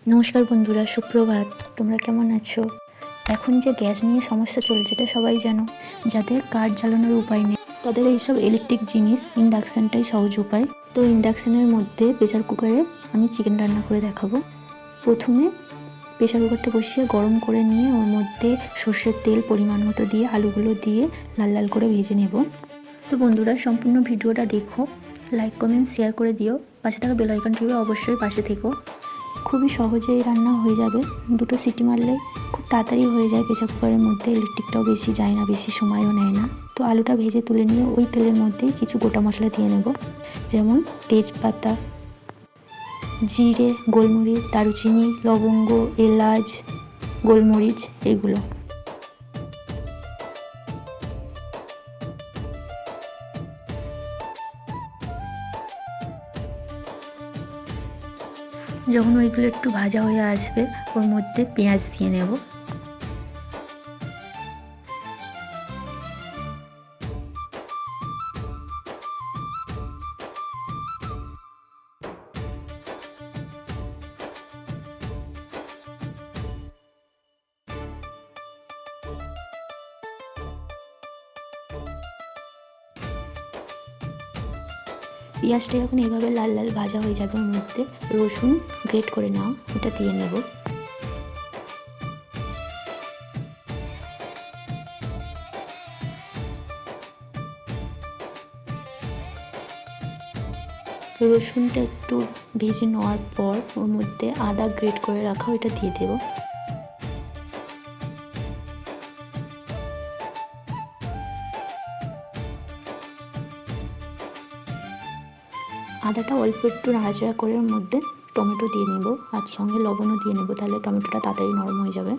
নমস্কার বন্ধুরা, সুপ্রভাত। তোমরা কেমন আছো? এখন যে গ্যাস নিয়ে সমস্যা চলছে এটা সবাই জানো। যাদের কাঠ জ্বালানোর উপায় নেই তাদের এইসব ইলেকট্রিক জিনিস, ইন্ডাকশানটাই সহজ উপায়। তো ইন্ডাকশানের মধ্যে প্রেসার কুকারে আমি চিকেন রান্না করে দেখাবো। প্রথমে প্রেসার কুকারটা বসিয়ে গরম করে নিয়ে ওর মধ্যে সর্ষের তেল পরিমাণ মতো দিয়ে আলুগুলো দিয়ে লাল লাল করে ভেজে নেব। তো বন্ধুরা, সম্পূর্ণ ভিডিওটা দেখো, লাইক কমেন্ট শেয়ার করে দিও, পাশে থাকা বেল আইকন টিপে অবশ্যই পাশে থেকো। খুবই সহজেই রান্না হয়ে যাবে, দুটো সিটি মারলেই খুব তাড়াতাড়ি হয়ে যায় প্রেসার কুকারের মধ্যে। ইলেকট্রিকটাও বেশি যায় না, বেশি সময়ও নেয় না। তো আলুটা ভেজে তুলে নিয়ে ওই তেলের মধ্যে কিছু গোটা মশলা দিয়ে নেব, যেমন তেজপাতা, জিরে, গোলমরিচ, দারুচিনি, লবঙ্গ, এলাচ, গোলমরিচ, এগুলো। যখন ওইগুলো একটু ভাজা হয়ে আসবে ওর মধ্যে পেঁয়াজ দিয়ে নেব। পেঁয়াজটা যখন এইভাবে লাল লাল ভাজা হয়ে যাবে ওর মধ্যে রসুন গ্রেট করে নাও, এটা দিয়ে নেব। রসুনটা একটু ভেজে নেওয়ার পর ওর মধ্যে আদা গ্রেট করে রাখা ওইটা দিয়ে দেব। আদাটা অল্প একটু নাড়াচাড়া করে ওর মধ্যে টমেটো দিয়ে নেব, আর সঙ্গে লবণও দিয়ে নেব, তাহলে টমেটোটা তাড়াতাড়ি নরম হয়ে যাবে।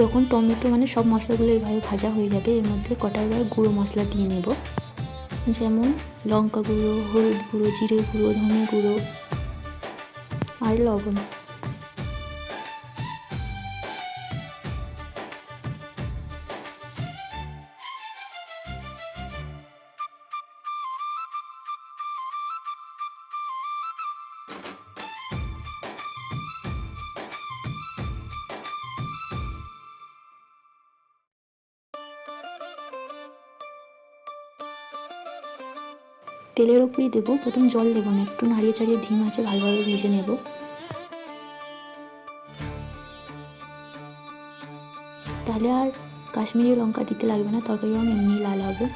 যখন টমেটো সব মশলাগুলো এইভাবে ভাজা হয়ে যাবে এর মধ্যে কটা এবার গুঁড়ো মশলা দিয়ে নেব, যেমন লঙ্কা গুঁড়ো, হলুদ গুঁড়ো, জিরে গুঁড়ো, ধনে গুঁড়ো আর লবণ। তেলের ওপরেই দেবো, প্রথম জল দেবো না, একটু নাড়িয়ে চাড়িয়ে ধিম আঁচে ভালোভাবে ভেজে নেব। তাহলে আর কাশ্মীরি লঙ্কা দিতে লাগবে না, তরকারি এমনি লাল হবে।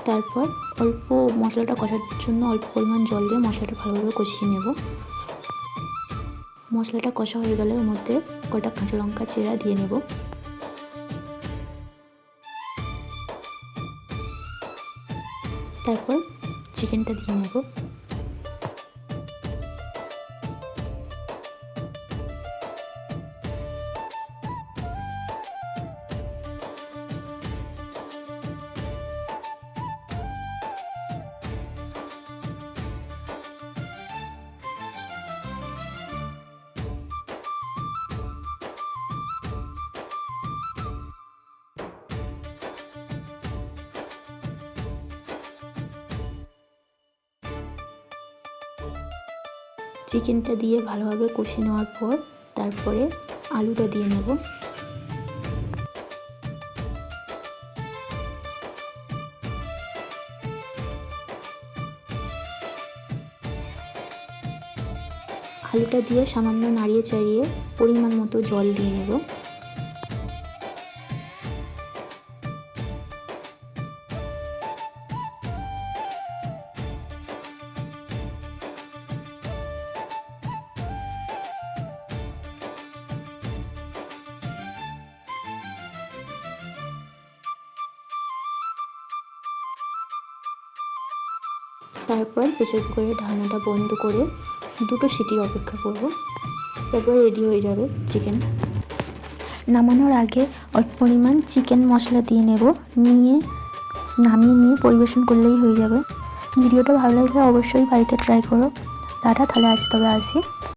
তারপর অল্প মশলাটা কষার জন্য অল্প পরিমাণ জল দিয়ে মশলাটা ভালোভাবে কষিয়ে নেব। মশলাটা কষা হয়ে গেলে ওর মধ্যে কটা কাঁচা লঙ্কা চেরা দিয়ে নেব। তারপর চিকেনটা দিয়ে নেব। চিকেনটা দিয়ে ভালোভাবে কষিয়ে নেওয়ার পর তারপরে আলুটা দিয়ে নেব। আলুটা দিয়ে সামান্য নাড়িয়ে চাড়িয়ে পরিমাণ মতো জল দিয়ে নেব। তারপর প্রেসার কুকারের ঢাকনাটা বন্ধ করে 2টো সিটি অপেক্ষা করব। তারপর রেডি হয়ে যাবে চিকেন। নামানোর আগে অল্প পরিমাণ চিকেন মশলা দিয়ে নেব, নামিয়ে নিয়ে পরিবেশন করলেই হয়ে যাবে। ভিডিওটা ভালো লাগলে অবশ্যই বাড়িতে ট্রাই করো। টাটা, তাহলে আজ তবে আসি।